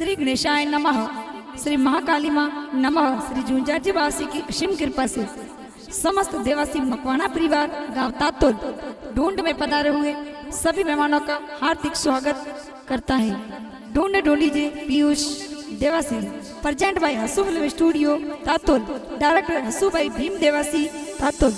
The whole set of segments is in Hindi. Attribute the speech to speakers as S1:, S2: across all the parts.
S1: श्री गणेशाय नमः, श्री महाकाली माँ नमः। श्री झुंझारजी वासी की असीम कृपा से समस्त देवासी मकवाना परिवार गांव तातोल ढूंढ में पधारे हुए सभी मेहमानों का हार्दिक स्वागत करता है। ढूंढ ढूंढीजिए पीयूष देवासी। प्रेजेंट बाय हसू फिल्म स्टूडियो तातोल, डायरेक्टर हसू भाई भीम देवासी तातोल।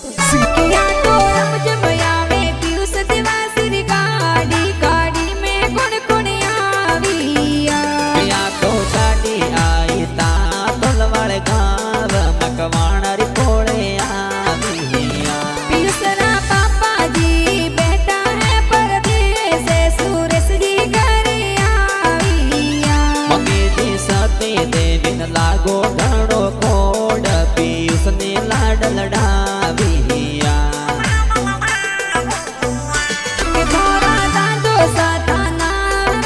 S2: लागो घड़ो कोड पीयूष ने लाड लड़ाविया
S1: घोड़ा दांडो साताना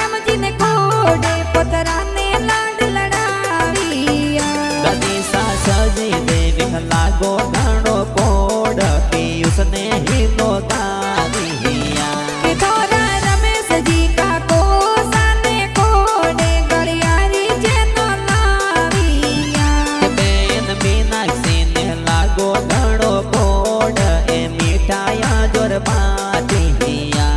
S1: रमजिन कोडे पतरा ने लाड लड़ाविया
S2: गणेशा सजी देवी लागो घड़ो कोड पीयूष ने हिलो गाविया
S1: घोड़ा रमेश जी का कोसा ने कोडे गलियारी जेनो लाविया
S2: मीनाक्षी ने लागो घड़ो कोड ए मिठाया जोर बाटिया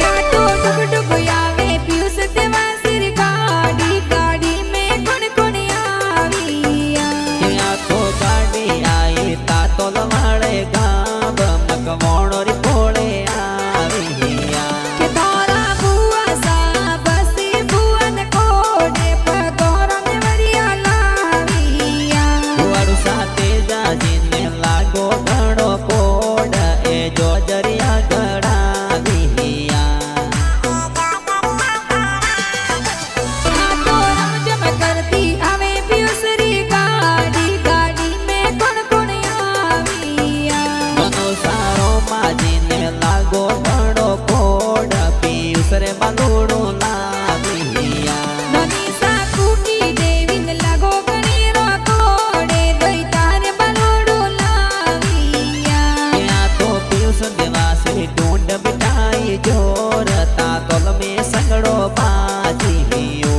S1: या तो डुग डुग आवे पीयूष देवासी गाड़ी गाड़ी में गुण गुण आविया
S2: या तो गाड़ी आई तातोल वाले गाँव मकवाणो री पोले आविया
S1: के तारा बुआ सा बसी बुअन कोडे पगोरन वरिया लाविया
S2: वारु साथे जाजी ने लागो घड़ो कोड ए जो जरिया गड़ाविया
S1: तो रमजम करती आवे पीयूष री गाड़ी गाड़ी में गुण गुण आविया
S2: मनो सारो माजी ने लागो घड़ो कोड पीयूष रे बालूड़ो लाविया
S1: ननी सा कुटी देवी ने लगो गणीरो कोडे दई तारे बलोड़ो लाविया
S2: या तो पीयूष देवासी ढूंढ बिठाई जोर तातोल में संगड़ो बाजियो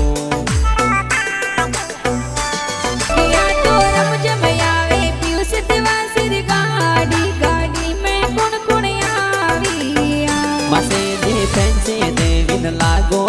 S1: या तो रमजम आवे पीयूष देवासी गाड़ी गाड़ी में गुण गुण आविया
S2: मसे दे पेंसे देवी लागो